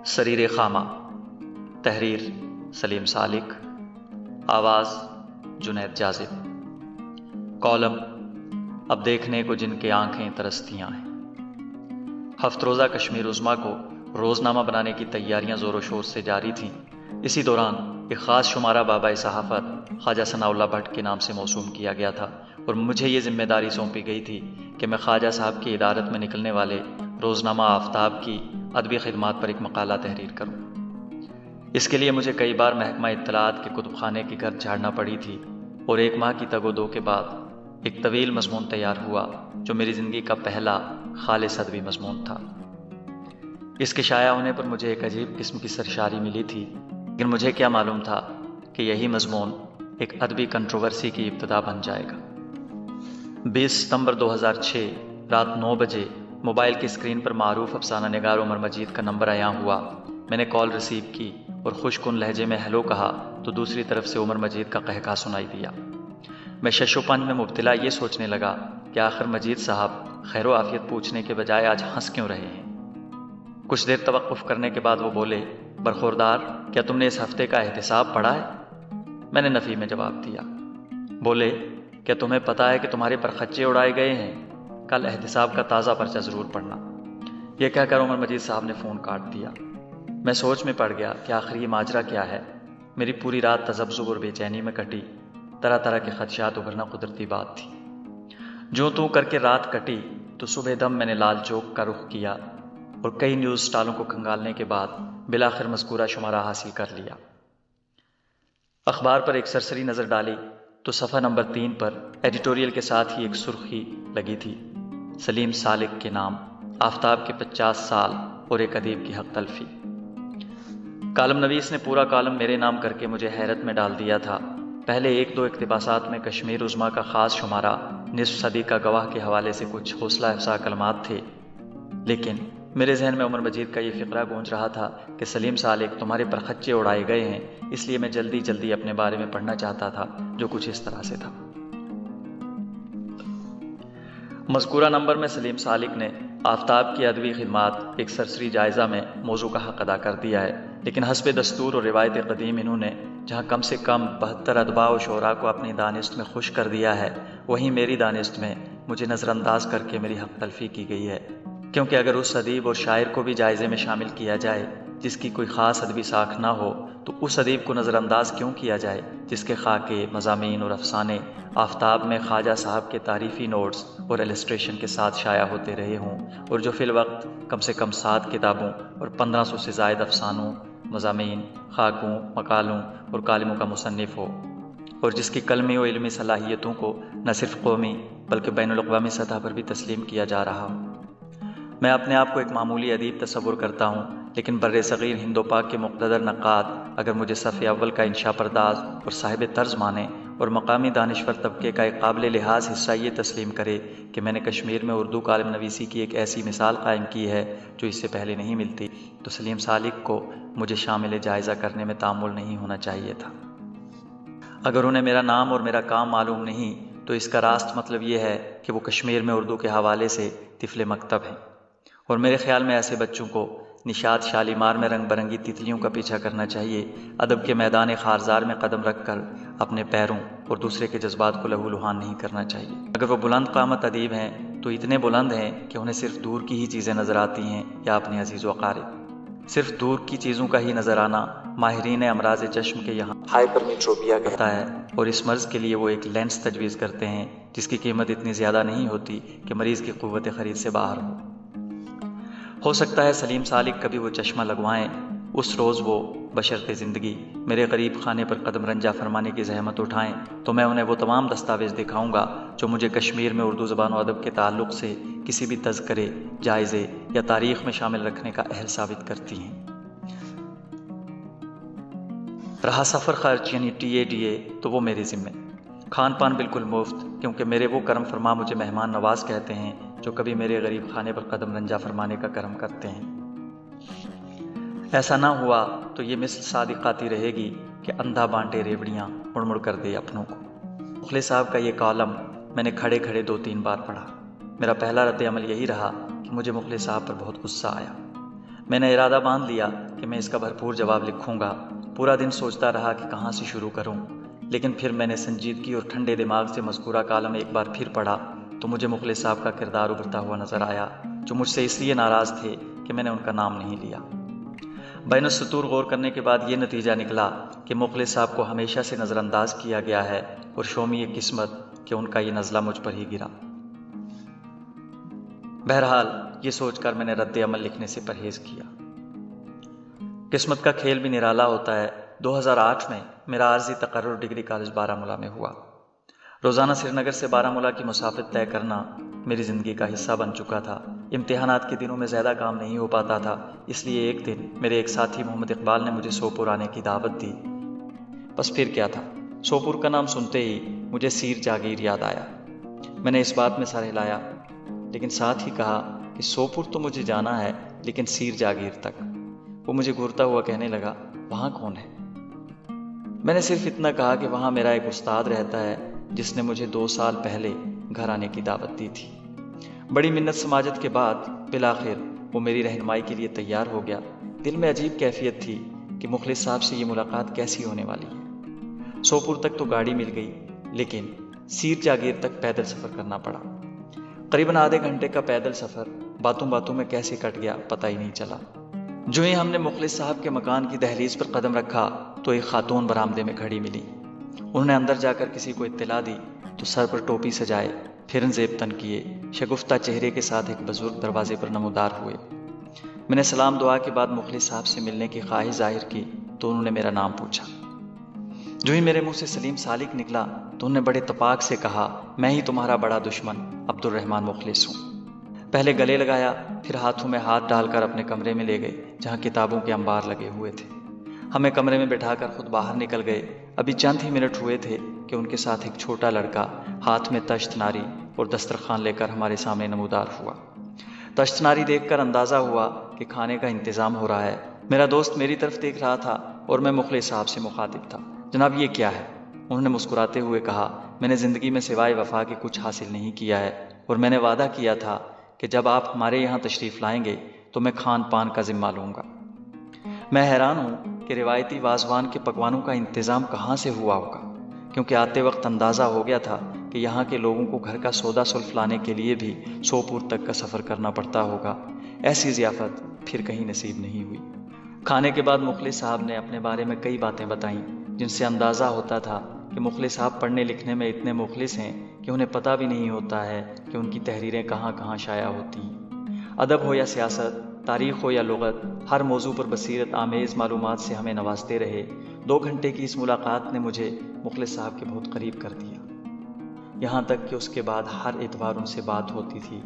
سریر خامہ، تحریر سلیم سالک، آواز جنید جاذب، کالم اب دیکھنے کو جن کے آنکھیں ترستیاں ہیں۔ ہفت روزہ کشمیر عظمیٰ کو روزنامہ بنانے کی تیاریاں زور و شور سے جاری تھیں۔ اسی دوران ایک خاص شمارہ بابائے صحافت خواجہ ثناء اللہ بھٹ کے نام سے موسوم کیا گیا تھا اور مجھے یہ ذمہ داری سونپی گئی تھی کہ میں خواجہ صاحب کی ادارت میں نکلنے والے روزنامہ آفتاب کی ادبی خدمات پر ایک مقالہ تحریر کروں۔ اس کے لیے مجھے کئی بار محکمہ اطلاعات کے کتب خانے کی گھر جھاڑنا پڑی تھی اور 1 ماہ کی تگ و دو کے بعد ایک طویل مضمون تیار ہوا جو میری زندگی کا پہلا خالص ادبی مضمون تھا۔ اس کے شائع ہونے پر مجھے ایک عجیب قسم کی سرشاری ملی تھی، لیکن مجھے کیا معلوم تھا کہ یہی مضمون ایک ادبی کنٹروورسی کی ابتدا بن جائے گا۔ 20 ستمبر 2006 رات 9 بجے موبائل کی اسکرین پر معروف افسانہ نگار عمر مجید کا نمبر عیاں ہوا۔ میں نے کال ریسیو کی اور خوش کن لہجے میں ہیلو کہا تو دوسری طرف سے عمر مجید کا قہقہ سنائی دیا۔ میں شش و پنج میں مبتلا یہ سوچنے لگا کہ آخر مجید صاحب خیر و عافیت پوچھنے کے بجائے آج ہنس کیوں رہے ہیں۔ کچھ دیر توقف کرنے کے بعد وہ بولے، برخوردار کیا تم نے اس ہفتے کا احتساب پڑھا ہے؟ میں نے نفی میں جواب دیا۔ بولے، کیا تمہیں پتا ہے کہ تمہارے پر خچے اڑائے گئے ہیں؟ کل احتساب کا تازہ پرچہ ضرور پڑھنا۔ یہ کہہ کر عمر مجید صاحب نے فون کاٹ دیا۔ میں سوچ میں پڑ گیا کہ آخر یہ ماجرا کیا ہے۔ میری پوری رات تذبذب اور بے چینی میں کٹی۔ طرح طرح کے خدشات ابھرنا قدرتی بات تھی۔ جو تو کر کے رات کٹی تو صبح دم میں نے لال چوک کا رخ کیا اور کئی نیوز سٹالوں کو کھنگالنے کے بعد بالآخر مذکورہ شمارہ حاصل کر لیا۔ اخبار پر ایک سرسری نظر ڈالی تو صفحہ نمبر 3 پر ایڈیٹوریل کے ساتھ ہی ایک سرخی لگی تھی، سلیم سالک کے نام، آفتاب کے 50 سال اور ایک ادیب کی حق تلفی۔ کالم نویس نے پورا کالم میرے نام کر کے مجھے حیرت میں ڈال دیا تھا۔ پہلے 1-2 اقتباسات میں کشمیر عظمیٰ کا خاص شمارہ نصف صدی کا گواہ کے حوالے سے کچھ حوصلہ افزا کلمات تھے، لیکن میرے ذہن میں عمر مجید کا یہ فقرہ گونج رہا تھا کہ سلیم سالک تمہارے پر خچے اڑائے گئے ہیں، اس لیے میں جلدی جلدی اپنے بارے میں پڑھنا چاہتا تھا، جو کچھ اس طرح سے تھا۔ مذکورہ نمبر میں سلیم سالک نے آفتاب کی ادبی خدمات ایک سرسری جائزہ میں موضوع کا حق ادا کر دیا ہے، لیکن حسب دستور اور روایت قدیم انہوں نے جہاں کم سے کم 72 ادباء و شعراء کو اپنی دانست میں خوش کر دیا ہے، وہیں میری دانست میں مجھے نظر انداز کر کے میری حق تلفی کی گئی ہے، کیونکہ اگر اس ادیب اور شاعر کو بھی جائزے میں شامل کیا جائے جس کی کوئی خاص ادبی ساکھ نہ ہو تو اس ادیب کو نظر انداز کیوں کیا جائے جس کے خاکے، مضامین اور افسانے آفتاب میں خواجہ صاحب کے تعریفی نوٹس اور ایلسٹریشن کے ساتھ شائع ہوتے رہے ہوں، اور جو فی الوقت کم سے کم 7 کتابوں اور 1500 سے زائد افسانوں، مضامین، خاکوں، مقالوں اور کالموں کا مصنف ہو، اور جس کی قلمی و علمی صلاحیتوں کو نہ صرف قومی بلکہ بین الاقوامی سطح پر بھی تسلیم کیا جا رہا ہو۔ میں اپنے آپ کو ایک معمولی ادیب تصور کرتا ہوں، لیکن بر صغیر ہند و پاک کے مقتدر نقاد اگر مجھے صف اول کا انشا پرداز اور صاحب طرز مانے اور مقامی دانشور طبقے کا ایک قابل لحاظ حصہ یہ تسلیم کرے کہ میں نے کشمیر میں اردو کالم نویسی کی ایک ایسی مثال قائم کی ہے جو اس سے پہلے نہیں ملتی، تو سلیم سالک کو مجھے شامل جائزہ کرنے میں تعامل نہیں ہونا چاہیے تھا۔ اگر انہیں میرا نام اور میرا کام معلوم نہیں تو اس کا راست مطلب یہ ہے کہ وہ کشمیر میں اردو کے حوالے سے طفل مکتب ہیں، اور میرے خیال میں ایسے بچوں کو نشاط شالیمار میں رنگ برنگی تتلیوں کا پیچھا کرنا چاہیے، ادب کے میدان خارزار میں قدم رکھ کر اپنے پیروں اور دوسرے کے جذبات کو لہو لہان نہیں کرنا چاہیے۔ اگر وہ بلند قامت ادیب ہیں تو اتنے بلند ہیں کہ انہیں صرف دور کی ہی چیزیں نظر آتی ہیں یا اپنے عزیز و اقارب۔ صرف دور کی چیزوں کا ہی نظر آنا ماہرین امراض چشم کے یہاں ہائپرمیٹروپیا کہتا ہے، اور اس مرض کے لیے وہ ایک لینس تجویز کرتے ہیں جس کی قیمت اتنی زیادہ نہیں ہوتی کہ مریض کی قوت خرید سے باہر ہو سکتا ہے سلیم سالک کبھی وہ چشمہ لگوائیں، اس روز وہ بشرط زندگی میرے غریب خانے پر قدم رنجہ فرمانے کی زحمت اٹھائیں تو میں انہیں وہ تمام دستاویز دکھاؤں گا جو مجھے کشمیر میں اردو زبان و ادب کے تعلق سے کسی بھی تذکرے، جائزے یا تاریخ میں شامل رکھنے کا اہل ثابت کرتی ہیں۔ رہا سفر خرچ یعنی ٹی اے تو وہ میرے ذمے، کھان پان بالکل مفت، کیونکہ میرے وہ کرم فرما مجھے مہمان نواز کہتے ہیں جو کبھی میرے غریب خانے پر قدم رنجہ فرمانے کا کرم کرتے ہیں۔ ایسا نہ ہوا تو یہ مثل صادق آتی رہے گی کہ اندھا بانٹے ریوڑیاں مڑ مڑ کر دے اپنوں کو۔ مخلص صاحب کا یہ کالم میں نے کھڑے کھڑے 2-3 بار پڑھا۔ میرا پہلا رد عمل یہی رہا کہ مجھے مخلص صاحب پر بہت غصہ آیا۔ میں نے ارادہ باندھ لیا کہ کہ میں اس کا بھرپور جواب لکھوں گا۔ پورا دن سوچتا رہا کہ کہاں سے شروع کروں، لیکن پھر میں نے سنجیدگی اور ٹھنڈے دماغ سے مذکورہ کالم ایک بار پھر پڑھا تو مجھے مخلص صاحب کا کردار ابھرتا ہوا نظر آیا، جو مجھ سے اس لیے ناراض تھے کہ میں نے ان کا نام نہیں لیا۔ بین السطور غور کرنے کے بعد یہ نتیجہ نکلا کہ مخلص صاحب کو ہمیشہ سے نظر انداز کیا گیا ہے، اور شومی یہ قسمت کہ ان کا یہ نزلہ مجھ پر ہی گرا۔ بہرحال یہ سوچ کر میں نے رد عمل لکھنے سے پرہیز کیا۔ قسمت کا کھیل بھی نرالا ہوتا ہے۔ 2008 میں میرا عارضی تقرر ڈگری کالج بارہمولہ میں ہوا۔ روزانہ سری نگر سے بارہمولہ کی مسافت طے کرنا میری زندگی کا حصہ بن چکا تھا۔ امتحانات کے دنوں میں زیادہ کام نہیں ہو پاتا تھا، اس لیے ایک دن میرے ایک ساتھی محمد اقبال نے مجھے سوپور آنے کی دعوت دی۔ بس پھر کیا تھا، سوپور کا نام سنتے ہی مجھے سیر جاگیر یاد آیا۔ میں نے اس بات میں سر ہلایا، لیکن ساتھ ہی کہا کہ سوپور تو مجھے جانا ہے، لیکن سیر جاگیر تک۔ وہ مجھے گھورتا ہوا کہنے لگا، وہاں کون ہے؟ میں نے صرف اتنا کہا کہ وہاں میرا ایک استاد رہتا ہے جس نے مجھے 2 سال پہلے گھر آنے کی دعوت دی تھی۔ بڑی منت سماجت کے بعد بالآخر وہ میری رہنمائی کے لیے تیار ہو گیا۔ دل میں عجیب کیفیت تھی کہ مخلص صاحب سے یہ ملاقات کیسی ہونے والی ہے۔ سوپور تک تو گاڑی مل گئی، لیکن سیر جاگیر تک پیدل سفر کرنا پڑا۔ قریباً آدھے گھنٹے کا پیدل سفر باتوں باتوں میں کیسے کٹ گیا پتہ ہی نہیں چلا۔ جو ہی ہم نے مخلص صاحب کے مکان کی دہلیز پر قدم رکھا تو ایک خاتون برآمدے میں کھڑی ملی۔ انہوں نے اندر جا کر کسی کو اطلاع دی تو سر پر ٹوپی سجائے، پھرن زیب تن کیے، شگفتہ چہرے کے ساتھ ایک بزرگ دروازے پر نمودار ہوئے۔ میں نے سلام دعا کے بعد مخلص صاحب سے ملنے کی خواہش ظاہر کی تو انہوں نے میرا نام پوچھا۔ جو ہی میرے منہ سے سلیم سالک نکلا تو انہوں نے بڑے تپاک سے کہا، میں ہی تمہارا بڑا دشمن عبد الرحمن مخلص ہوں۔ پہلے گلے لگایا، پھر ہاتھوں میں ہاتھ ڈال کر اپنے کمرے میں لے گئے جہاں کتابوں کے انبار لگے ہوئے تھے۔ ہمیں کمرے میں بٹھا کر خود باہر نکل گئے۔ ابھی چند ہی منٹ ہوئے تھے کہ ان کے ساتھ ایک چھوٹا لڑکا ہاتھ میں تشت ناری اور دسترخوان لے کر ہمارے سامنے نمودار ہوا۔ تشت ناری دیکھ کر اندازہ ہوا کہ کھانے کا انتظام ہو رہا ہے۔ میرا دوست میری طرف دیکھ رہا تھا اور میں مخلص صاحب سے مخاطب تھا، جناب یہ کیا ہے؟ انہوں نے مسکراتے ہوئے کہا، میں نے زندگی میں سوائے وفا کے کچھ حاصل نہیں کیا ہے، اور میں نے وعدہ کیا تھا کہ جب آپ ہمارے یہاں تشریف لائیں گے تو میں کھان پان کا ذمہ لوں گا۔ میں حیران ہوں کہ روایتی وازوان کے پکوانوں کا انتظام کہاں سے ہوا ہوگا، کیونکہ آتے وقت اندازہ ہو گیا تھا کہ یہاں کے لوگوں کو گھر کا سودا سلف لانے کے لیے بھی سوپور تک کا سفر کرنا پڑتا ہوگا۔ ایسی ضیافت پھر کہیں نصیب نہیں ہوئی۔ کھانے کے بعد مخلص صاحب نے اپنے بارے میں کئی باتیں بتائیں جن سے اندازہ ہوتا تھا کہ مخلص صاحب پڑھنے لکھنے میں اتنے مخلص ہیں کہ انہیں پتہ بھی نہیں ہوتا ہے کہ ان کی تحریریں کہاں کہاں شائع ہوتی ہیں۔ ادب ہو یا سیاست، تاریخ ہو یا لغت، ہر موضوع پر بصیرت آمیز معلومات سے ہمیں نوازتے رہے۔ 2 گھنٹے کی اس ملاقات نے مجھے مخلص صاحب کے بہت قریب کر دیا، یہاں تک کہ اس کے بعد ہر اتوار ان سے بات ہوتی تھی۔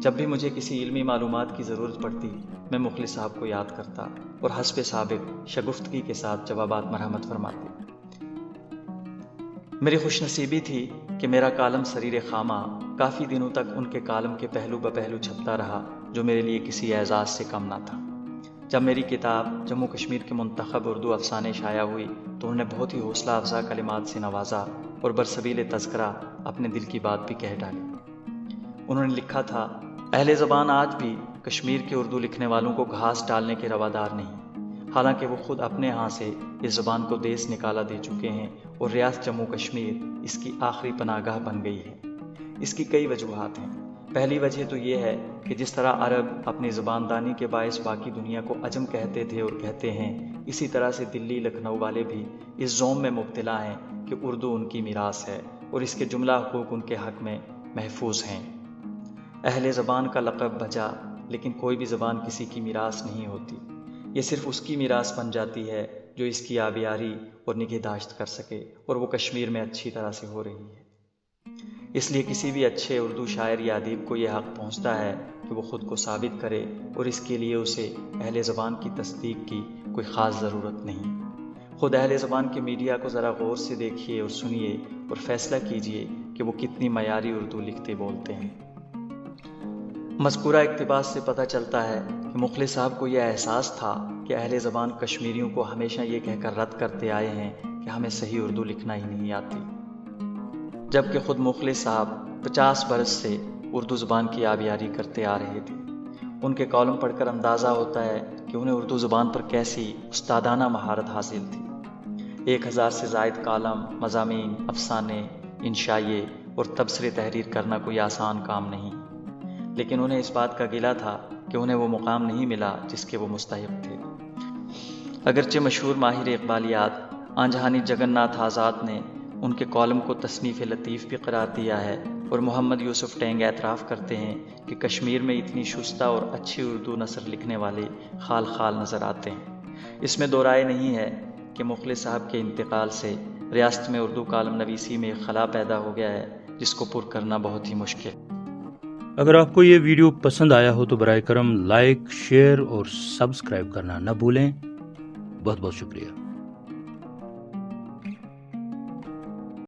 جب بھی مجھے کسی علمی معلومات کی ضرورت پڑتی میں مخلص صاحب کو یاد کرتا اور حسب سابق شگفتگی کے ساتھ جوابات مرحمت فرماتے۔ میری خوش نصیبی تھی کہ میرا کالم سریر خامہ کافی دنوں تک ان کے کالم کے پہلو بپہلو چھپتا رہا، جو میرے لیے کسی اعزاز سے کم نہ تھا۔ جب میری کتاب جموں کشمیر کے منتخب اردو افسانے شائع ہوئی تو انہوں نے بہت ہی حوصلہ افزا کلمات سے نوازا اور برسبیل تذکرہ اپنے دل کی بات بھی کہہ ڈالی۔ انہوں نے لکھا تھا، اہل زبان آج بھی کشمیر کے اردو لکھنے والوں کو گھاس ڈالنے کے روادار نہیں، حالانکہ وہ خود اپنے ہاں سے اس زبان کو دیس نکالا دے چکے ہیں اور ریاست جموں کشمیر اس کی آخری پناہ گاہ بن گئی ہے۔ اس کی کئی وجوہات ہیں۔ پہلی وجہ تو یہ ہے کہ جس طرح عرب اپنی زباندانی کے باعث باقی دنیا کو عجم کہتے تھے اور کہتے ہیں، اسی طرح سے دلی لکھنؤ والے بھی اس زوم میں مبتلا ہیں کہ اردو ان کی میراث ہے اور اس کے جملہ حقوق ان کے حق میں محفوظ ہیں۔ اہل زبان کا لقب بجا، لیکن کوئی بھی زبان کسی کی میراث نہیں ہوتی، یہ صرف اس کی میراث بن جاتی ہے جو اس کی آبیاری اور نگہداشت کر سکے، اور وہ کشمیر میں اچھی طرح سے ہو رہی ہے۔ اس لیے کسی بھی اچھے اردو شاعر یا ادیب کو یہ حق پہنچتا ہے کہ وہ خود کو ثابت کرے، اور اس کے لیے اسے اہل زبان کی تصدیق کی کوئی خاص ضرورت نہیں۔ خود اہل زبان کے میڈیا کو ذرا غور سے دیکھیے اور سنیے اور فیصلہ کیجیے کہ وہ کتنی معیاری اردو لکھتے بولتے ہیں۔ مذکورہ اقتباس سے پتہ چلتا ہے کہ مخلص صاحب کو یہ احساس تھا کہ اہل زبان کشمیریوں کو ہمیشہ یہ کہہ کر رد کرتے آئے ہیں کہ ہمیں صحیح اردو لکھنا ہی نہیں آتی، جبکہ خود مخلص صاحب 50 برس سے اردو زبان کی آبیاری کرتے آ رہے تھے۔ ان کے کالم پڑھ کر اندازہ ہوتا ہے کہ انہیں اردو زبان پر کیسی استادانہ مہارت حاصل تھی۔ 1000 سے زائد کالم، مضامین، افسانے، انشائیے اور تبصرے تحریر کرنا کوئی آسان کام نہیں، لیکن انہیں اس بات کا گلہ تھا کہ انہیں وہ مقام نہیں ملا جس کے وہ مستحق تھے۔ اگرچہ مشہور ماہر اقبالیات آنجہانی جگن ناتھ آزاد نے ان کے کالم کو تصنیف لطیف بھی قرار دیا ہے، اور محمد یوسف ٹینگ اعتراف کرتے ہیں کہ کشمیر میں اتنی شستہ اور اچھی اردو نثر لکھنے والے خال خال نظر آتے ہیں۔ اس میں دو رائے نہیں ہے کہ مخلص صاحب کے انتقال سے ریاست میں اردو کالم نویسی میں ایک خلا پیدا ہو گیا ہے جس کو پر کرنا بہت ہی مشکل۔ اگر آپ کو یہ ویڈیو پسند آیا ہو تو برائے کرم لائک، شیئر اور سبسکرائب کرنا نہ بھولیں۔ بہت بہت شکریہ۔